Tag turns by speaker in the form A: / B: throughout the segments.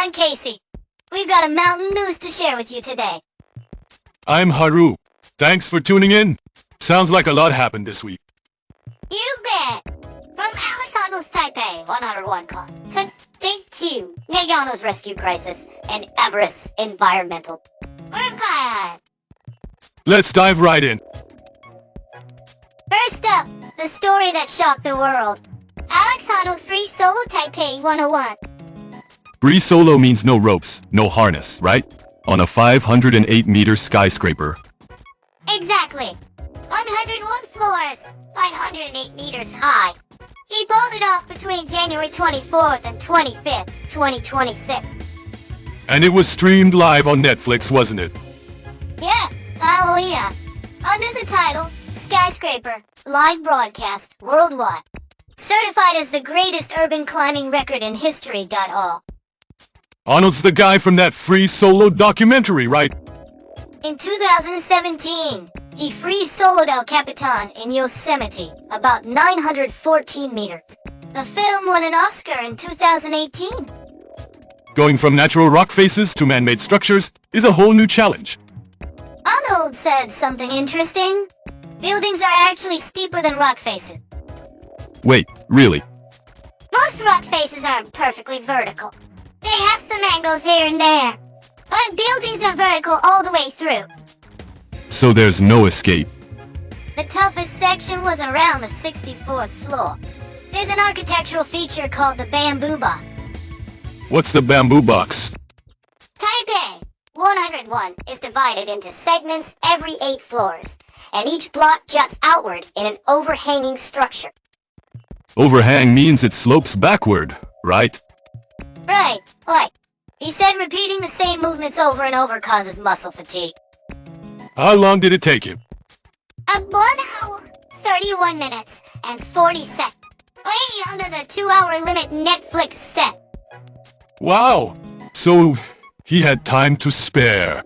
A: I'm Casey. We've got a mountain news to share with you today.
B: I'm Haru. Thanks for tuning in. Sounds like a lot happened this week.
A: You bet! From Honnold's Taipei 101 con, Q, Nagano's rescue crisis, and Everest's environmental archive.
B: Let's dive right in.
A: First up, the story that shocked the world. Honnold free solo Taipei 101.
B: Free solo means no ropes, no harness, right? On a 508-meter skyscraper.
A: Exactly. 101 floors, 508 meters high. He pulled it off between January 24th and 25th, 2026.
B: And it was streamed live on Netflix, wasn't it?
A: Yeah, oh yeah. Under the title, Skyscraper, live broadcast, worldwide. Certified as the greatest urban climbing record in history. All.
B: Honnold's the guy from that free solo documentary, right?
A: In 2017, he free soloed El Capitan in Yosemite, about 914 meters. The film won an Oscar in 2018.
B: Going from natural rock faces to man-made structures is a whole new challenge.
A: Honnold said something interesting. Buildings are actually steeper than rock faces.
B: Wait, really?
A: Most rock faces aren't perfectly vertical. They have some angles here and there. But buildings are vertical all the way through.
B: So there's no escape.
A: The toughest section was around the 64th floor. There's an architectural feature called the bamboo box.
B: What's the bamboo box?
A: Taipei 101 is divided into segments every 8 floors, and each block juts outward in an overhanging structure.
B: Overhang means it slopes backward, right?
A: Right. He said repeating the same movements over and over causes muscle fatigue.
B: How long did it take you?
A: 1 hour, 31 minutes, and 40 seconds. Way under the 2-hour limit Netflix set.
B: Wow! So, he had time to spare.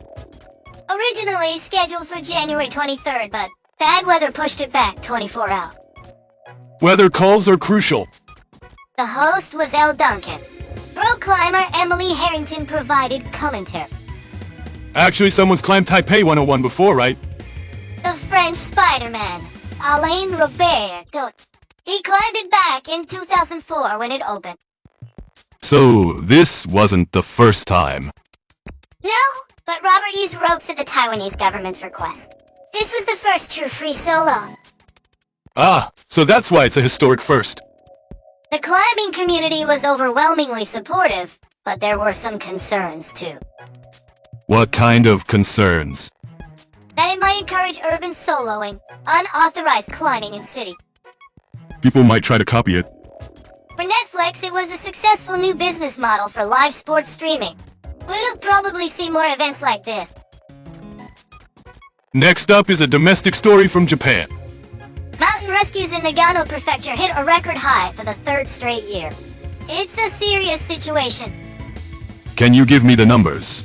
A: Originally scheduled for January 23rd, but bad weather pushed it back 24 hours.
B: Weather calls are crucial.
A: The host was Elle Duncan. Pro climber Emily Harrington provided commentary.
B: Actually, someone's climbed Taipei 101 before, right?
A: The French Spider-Man, Alain Robert. He climbed it back in 2004 when it opened.
B: So, this wasn't the first time.
A: No, but Robert used ropes at the Taiwanese government's request. This was the first true free solo.
B: Ah, so that's why it's a historic first.
A: The climbing community was overwhelmingly supportive, but there were some concerns too.
B: What kind of concerns?
A: That it might encourage urban soloing, unauthorized climbing in city.
B: People might try to copy it.
A: For Netflix, it was a successful new business model for live sports streaming. We'll probably see more events like this.
B: Next up is a domestic story from Japan.
A: Mountain rescues in Nagano Prefecture hit a record high for the 3rd straight year. It's a serious situation.
B: Can you give me the numbers?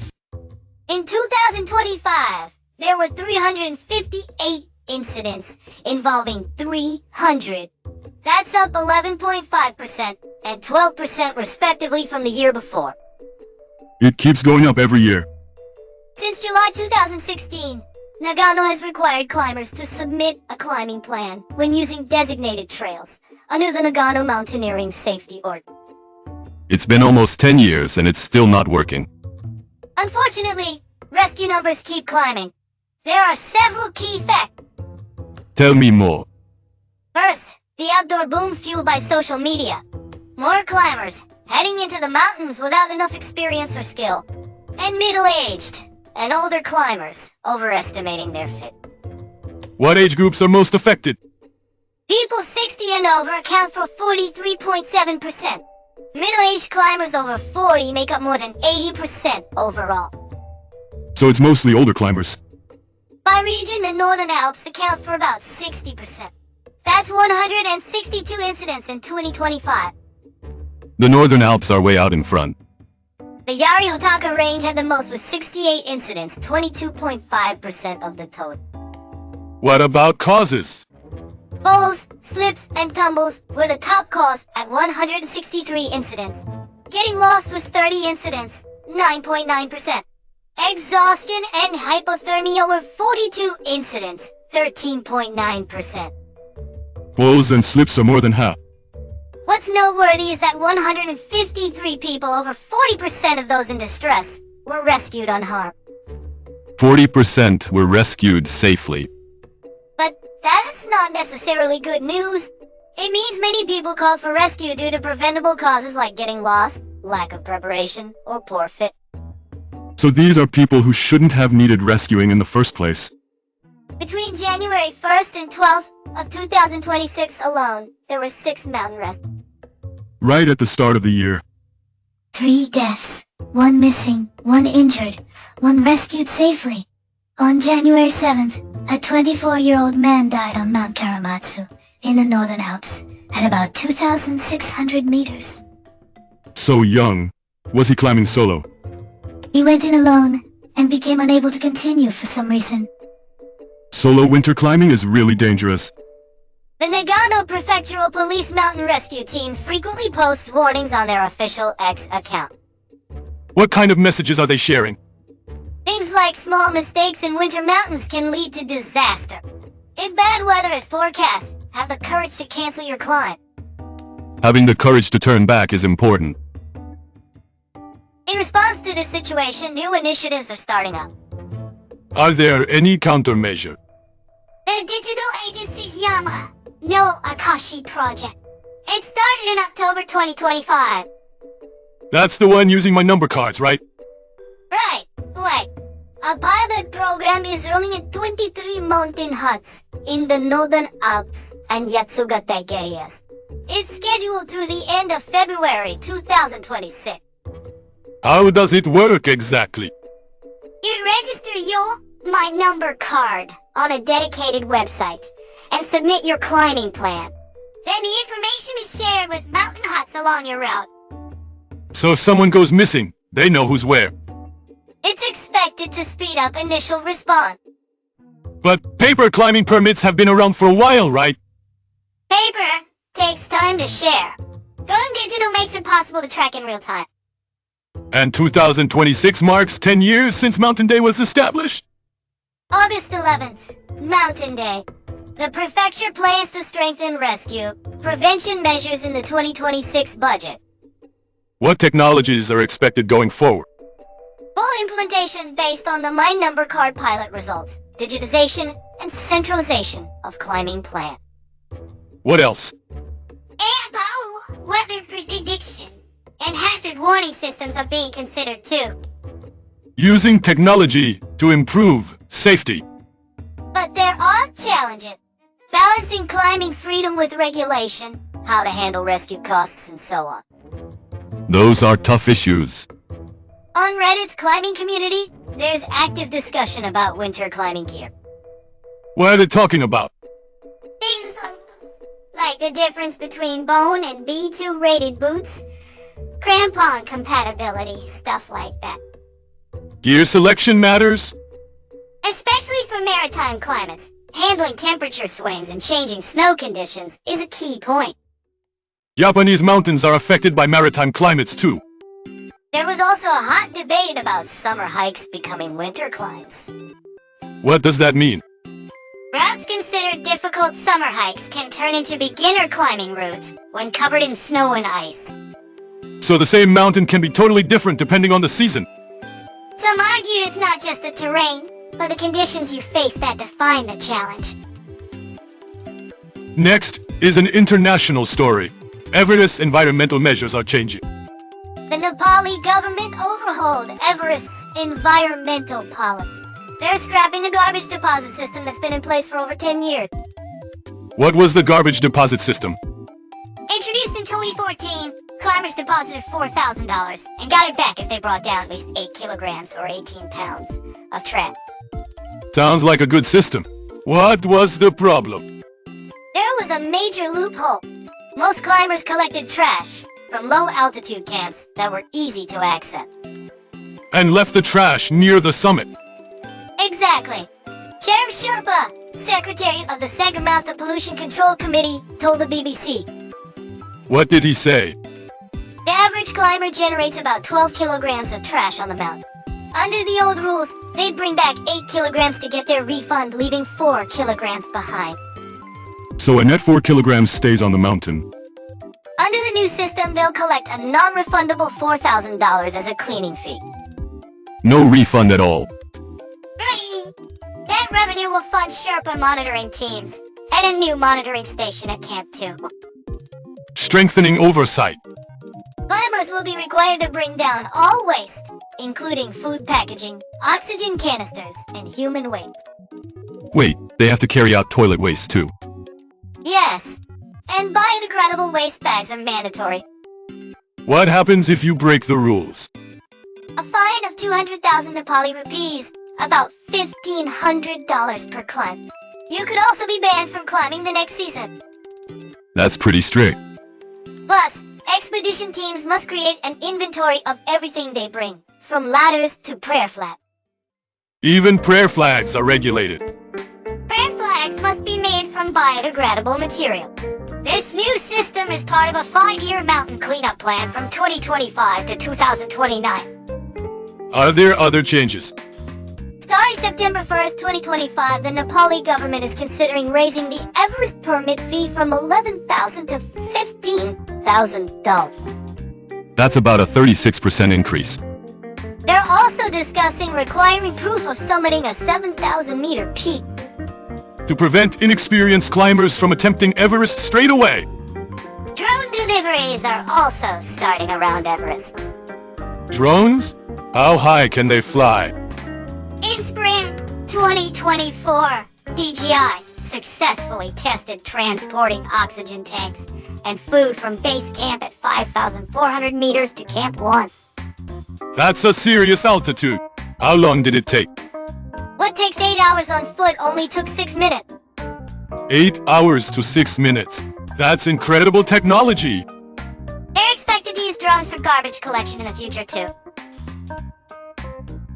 A: In 2025, there were 358 incidents involving 300. That's up 11.5% and 12% respectively from the year before.
B: It keeps going up every year.
A: Since July 2016, Nagano has required climbers to submit a climbing plan when using designated trails under the Nagano Mountaineering Safety Order.
B: It's been almost 10 years and it's still not working.
A: Unfortunately, rescue numbers keep climbing. There are several key factors.
B: Tell me more.
A: First, the outdoor boom fueled by social media. More climbers heading into the mountains without enough experience or skill. And middle-aged and older climbers overestimating their fit.
B: What age groups are most affected?
A: People 60 and over account for 43.7%. Middle-aged climbers over 40 make up more than 80% overall.
B: So it's mostly older climbers.
A: By region, the Northern Alps account for about 60%. That's 162 incidents in 2025.
B: The Northern Alps are way out in front.
A: The Yari Hotaka range had the most with 68 incidents, 22.5% of the total.
B: What about causes?
A: Falls, slips, and tumbles were the top cause at 163 incidents. Getting lost was 30 incidents, 9.9%. Exhaustion and hypothermia were 42 incidents, 13.9%.
B: Falls and slips are more than half.
A: What's noteworthy is that 153 people, over 40% of those in distress, were rescued unharmed.
B: 40% were rescued safely.
A: But that's not necessarily good news. It means many people called for rescue due to preventable causes like getting lost, lack of preparation, or poor fit.
B: So these are people who shouldn't have needed rescuing in the first place.
A: Between January 1st and 12th of 2026 alone, there were 6 mountain rescues.
B: Right at the start of the year.
A: 3 deaths, 1 missing, 1 injured, 1 rescued safely. On January 7th, a 24-year-old man died on Mount Karamatsu in the Northern Alps at about 2,600 meters.
B: So young. Was he climbing solo?
A: He went in alone and became unable to continue for some reason.
B: Solo winter climbing is really dangerous.
A: The Nagano Prefectural Police Mountain Rescue Team frequently posts warnings on their official X account.
B: What kind of messages are they sharing?
A: Things like small mistakes in winter mountains can lead to disaster. If bad weather is forecast, have the courage to cancel your climb.
B: Having the courage to turn back is important.
A: In response to this situation, new initiatives are starting up.
B: Are there any countermeasures?
A: The digital agency's Yama no Akashi project. It started in October 2025.
B: That's the one using my number cards, right?
A: Right. A pilot program is running in 23 mountain huts in the Northern Alps and Yatsugate areas. It's scheduled through the end of February 2026.
B: How does it work exactly?
A: You register your My Number card on a dedicated website and submit your climbing plan. Then the information is shared with mountain huts along your route.
B: So if someone goes missing, they know who's where.
A: It's expected to speed up initial response.
B: But paper climbing permits have been around for a while, right?
A: Paper takes time to share. Going digital makes it possible to track in real time.
B: And 2026 marks 10 years since Mountain Day was established?
A: August 11th, Mountain Day. The prefecture plans to strengthen rescue prevention measures in the 2026 budget.
B: What technologies are expected going forward?
A: Full implementation based on the My Number card pilot results, digitization, and centralization of climbing plan.
B: What else?
A: And weather prediction and hazard warning systems are being considered too.
B: Using technology to improve safety.
A: But there are challenges. Balancing climbing freedom with regulation, how to handle rescue costs, and so on.
B: Those are tough issues.
A: On Reddit's climbing community, there's active discussion about winter climbing gear.
B: What are they talking about?
A: Things like the difference between bone and B2 rated boots, crampon compatibility, stuff like that.
B: Gear selection matters?
A: Especially for maritime climates, handling temperature swings and changing snow conditions is a key point.
B: Japanese mountains are affected by maritime climates too.
A: There was also a hot debate about summer hikes becoming winter climbs.
B: What does that mean?
A: Routes considered difficult summer hikes can turn into beginner climbing routes when covered in snow and ice.
B: So the same mountain can be totally different depending on the season.
A: Some argue it's not just the terrain, but the conditions you face that define the challenge.
B: Next is an international story. Everest's environmental measures are changing.
A: The Nepali government overhauled Everest's environmental policy. They're scrapping the garbage deposit system that's been in place for over 10 years.
B: What was the garbage deposit system?
A: Introduced in 2014, climbers deposited $4,000 and got it back if they brought down at least 8 kilograms or 18 pounds of trash.
B: Sounds like a good system. What was the problem?
A: There was a major loophole. Most climbers collected trash from low-altitude camps that were easy to access.
B: And left the trash near the summit.
A: Exactly. Sheriff Sherpa, secretary of the Sagarmatha Pollution Control Committee, told the BBC.
B: What did he say?
A: The average climber generates about 12 kilograms of trash on the mountain. Under the old rules, they'd bring back 8 kilograms to get their refund, leaving 4 kilograms behind.
B: So a net 4 kilograms stays on the mountain.
A: Under the new system, they'll collect a non-refundable $4,000 as a cleaning fee.
B: No refund at all.
A: That revenue will fund Sherpa monitoring teams and a new monitoring station at Camp 2.
B: Strengthening oversight.
A: Climbers will be required to bring down all waste, including food packaging, oxygen canisters, and human waste.
B: Wait, they have to carry out toilet waste too.
A: Yes, and biodegradable waste bags are mandatory.
B: What happens if you break the rules?
A: A fine of 200,000 Nepali rupees, about $1,500 per climb. You could also be banned from climbing the next season.
B: That's pretty strict.
A: Plus, expedition teams must create an inventory of everything they bring, from ladders to prayer flag.
B: Even prayer flags are regulated.
A: Prayer flags must be made from biodegradable material. This new system is part of a 5-year mountain cleanup plan from 2025 to 2029.
B: Are there other changes?
A: Starting September 1st, 2025, the Nepali government is considering raising the Everest permit fee from $11,000 to $15,000.
B: That's about a 36% increase.
A: They're also discussing requiring proof of summiting a 7,000-meter peak.
B: To prevent inexperienced climbers from attempting Everest straight away.
A: Drone deliveries are also starting around Everest.
B: Drones? How high can they fly?
A: In spring 2024, DJI successfully tested transporting oxygen tanks and food from base camp at 5,400 meters to Camp 1.
B: That's a serious altitude. How long did it take?
A: What takes 8 hours on foot only took 6 minutes.
B: 8 hours to 6 minutes. That's incredible technology.
A: They're expected to use drones for garbage collection in the future too.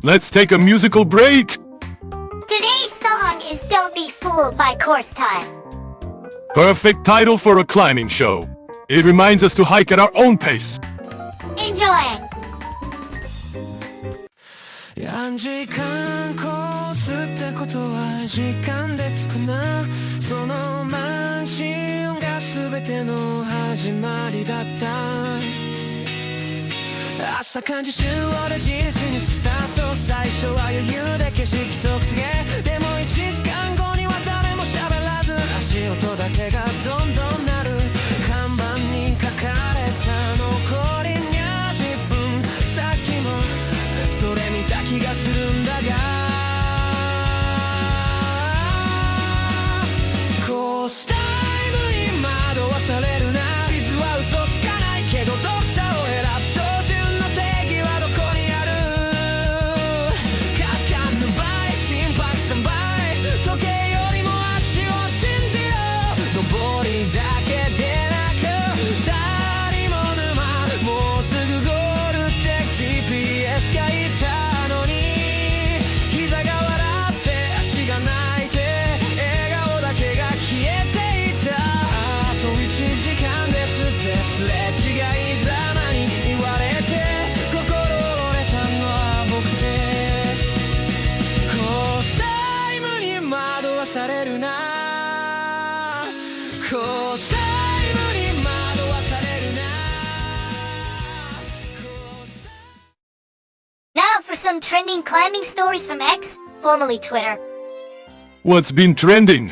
B: Let's take a musical break.
A: Today's song is Don't Be Fooled by Course Time.
B: Perfect title for a climbing show. It reminds us to hike at our own pace.
A: Enjoy!
C: 何時間コースってことは時間でつくなその満身が全ての始まりだった朝感じ週をで実にスタート最初は余裕で景色とくすげでも1時間後には誰も喋らず足音だけがどんどん鳴る看板に書かれた残りにゃ自分さっきもそれ見た気がするんだがコースタイムに惑わされるな地図は嘘つかないけど読者を選ぶ標準の定義はどこにある果敢な倍心拍3倍時計よりも足を信じろ上りだけでなく谷も沼もうすぐゴールって GPS が言ったのに膝が笑って足が泣いて笑顔だけが消えていたあと1時間ですってすれ違いざまに言われて心折れたのは僕ですコースタイムに惑わされるなコースタイムに惑わされるな
A: Now for some trending climbing stories from X, formerly Twitter.
B: What's been trending?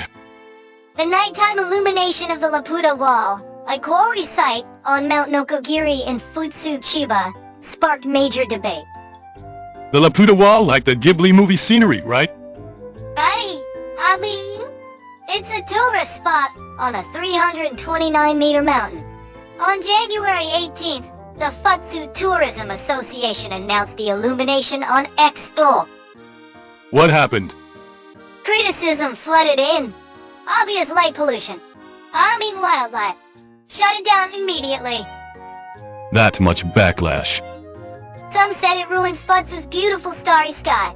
A: The nighttime illumination of the Laputa Wall, a quarry site on Mount Nokogiri in Futsu, Chiba, sparked major debate.
B: The Laputa Wall, like the Ghibli movie scenery, right?
A: Right, it's a tourist spot on a 329-meter mountain. On January 18th, the Futsu Tourism Association announced the illumination on X.
B: What happened?
A: Criticism flooded in. Obvious light pollution. Harming wildlife. Shut it down immediately.
B: That much backlash.
A: Some said it ruins Futsu's beautiful starry sky.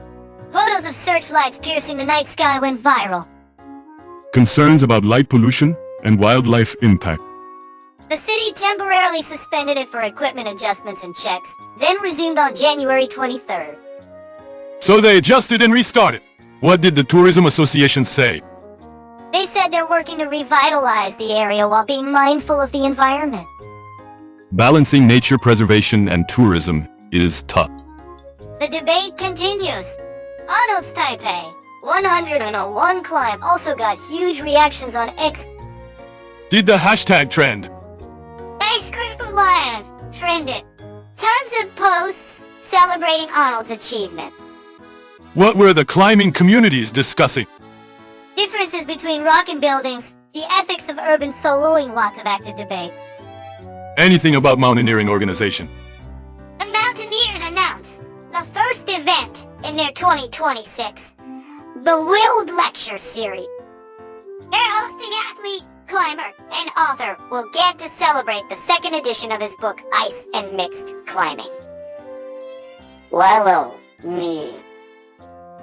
A: Photos of searchlights piercing the night sky went viral.
B: Concerns about light pollution and wildlife impact.
A: The city temporarily suspended it for equipment adjustments and checks, then resumed on January 23rd.
B: So they adjusted and restarted. What did the Tourism Association say?
A: They said they're working to revitalize the area while being mindful of the environment.
B: Balancing nature preservation and tourism is tough.
A: The debate continues. Honnold's Taipei 101 climb also got huge reactions on X.
B: Did the hashtag trend?
A: Skyscraper Live trended. Tons of posts celebrating Honnold's achievement.
B: What were the climbing communities discussing?
A: Differences between rock and buildings, the ethics of urban soloing, lots of active debate.
B: Anything about Mountaineering organization?
A: The Mountaineers announced the first event in their 2026 Bewildered Lecture Series. Their hosting athlete, climber, and author will get to celebrate the second edition of his book, Ice and Mixed Climbing. Wow, me.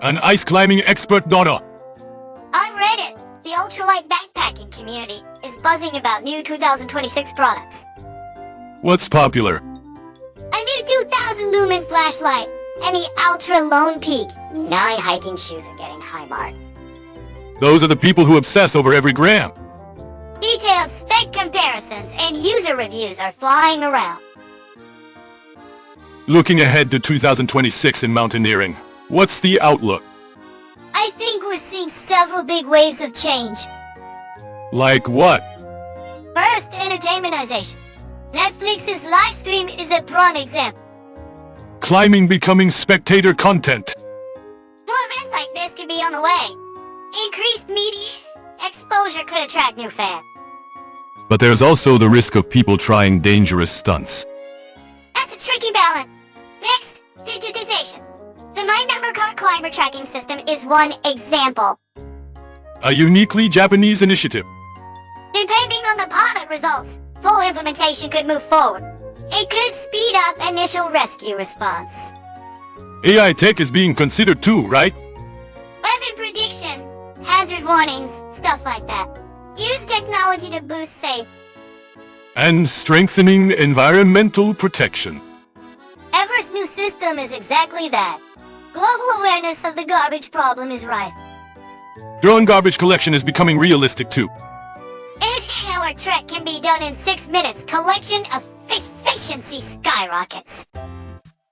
B: An ice climbing expert daughter.
A: On Reddit, the ultralight backpacking community is buzzing about new 2026 products.
B: What's popular?
A: A new 2000 lumen flashlight and the Ultra Lone Peak 9 hiking shoes are getting high mark.
B: Those are the people who obsess over every gram.
A: Detailed spec comparisons and user reviews are flying around.
B: Looking ahead to 2026 in mountaineering, what's the outlook?
A: I think we're seeing several big waves of change.
B: Like what?
A: First, entertainmentization. Netflix's live stream is a prime example.
B: Climbing becoming spectator content.
A: More events like this could be on the way. Increased media exposure could attract new fans.
B: But there's also the risk of people trying dangerous stunts.
A: That's a tricky balance. Next, digitization. The My Number Card climber tracking system is one example.
B: A uniquely Japanese initiative.
A: Depending on the pilot results, full implementation could move forward. It could speed up initial rescue response.
B: AI tech is being considered too, right?
A: Weather prediction, hazard warnings, stuff like that. Use technology to boost safety.
B: And strengthening environmental protection.
A: Everest's new system is exactly that. Global awareness of the garbage problem is rising.
B: Drone garbage collection is becoming realistic too.
A: 8-hour trek can be done in 6 minutes. Collection efficiency skyrockets.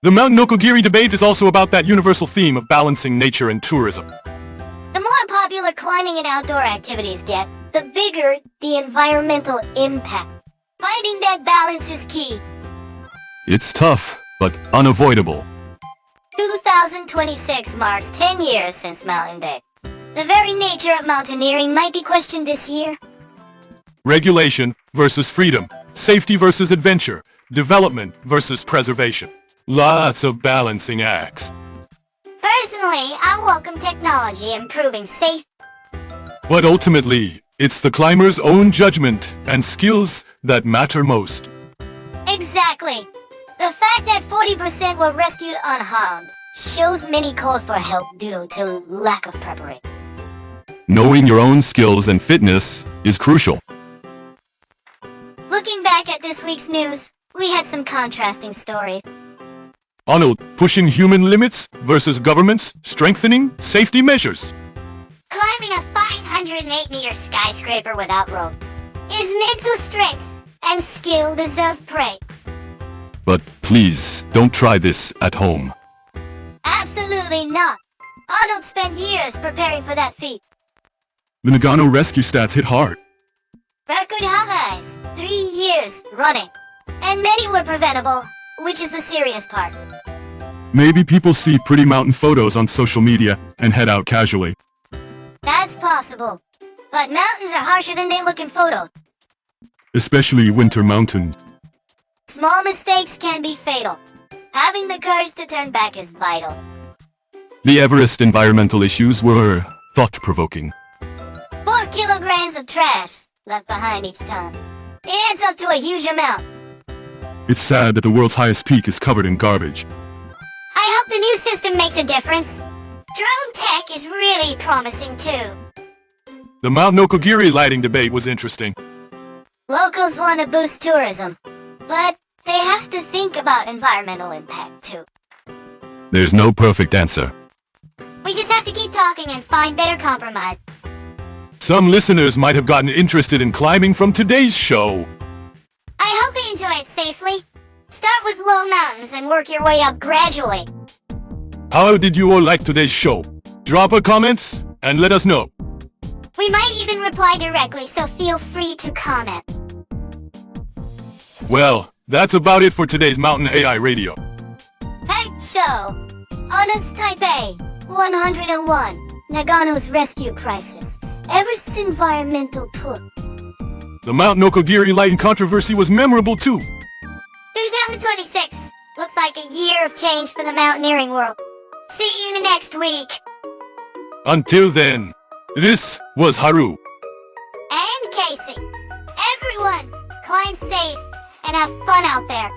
B: The Mount Nokogiri debate is also about that universal theme of balancing nature and tourism.
A: The more popular climbing and outdoor activities get, the bigger the environmental impact. Finding that balance is key.
B: It's tough, but unavoidable.
A: 2026 marks 10 years since Mountain Day. The very nature of mountaineering might be questioned this year.
B: Regulation versus freedom. Safety versus adventure. Development versus preservation. Lots of balancing acts.
A: Personally, I welcome technology improving safety.
B: But ultimately, it's the climber's own judgment and skills that matter most.
A: Exactly. The fact that 40% were rescued unharmed shows many called for help due to lack of preparation.
B: Knowing your own skills and fitness is crucial.
A: Looking back at this week's news, we had some contrasting stories.
B: Honnold, pushing human limits versus governments strengthening safety measures.
A: Climbing a 508-meter skyscraper without rope is mental strength and skill deserve praise.
B: But please, don't try this at home.
A: Absolutely not. Honnold spent years preparing for that feat.
B: The Nagano rescue stats hit hard.
A: Record highs, 3 years running. And many were preventable, which is the serious part.
B: Maybe people see pretty mountain photos on social media and head out casually.
A: That's possible. But mountains are harsher than they look in photos.
B: Especially winter mountains.
A: Small mistakes can be fatal. Having the courage to turn back is vital.
B: The Everest environmental issues were thought-provoking.
A: 4 kilograms of trash left behind each time. It adds up to a huge amount.
B: It's sad that the world's highest peak is covered in garbage.
A: I hope the new system makes a difference. Drone tech is really promising too.
B: The Mount Nokogiri lighting debate was interesting.
A: Locals want to boost tourism, but they have to think about environmental impact too.
B: There's no perfect answer.
A: We just have to keep talking and find better compromise.
B: Some listeners might have gotten interested in climbing from today's show.
A: I hope they enjoy it safely. Start with low mountains and work your way up gradually.
B: How did you all like today's show? Drop a comments and let us know.
A: We might even reply directly, so feel free to comment.
B: Well, that's about it for today's Mountain AI Radio.
A: Head show. Honnold's Taipei. 101. Nagano's rescue crisis. Everest's environmental push.
B: The Mount Nokogiri lighting controversy was memorable too.
A: 2026 looks like a year of change for the mountaineering world. See you next week.
B: Until then, this was Haru.
A: And Casey. Everyone, climb safe and have fun out there.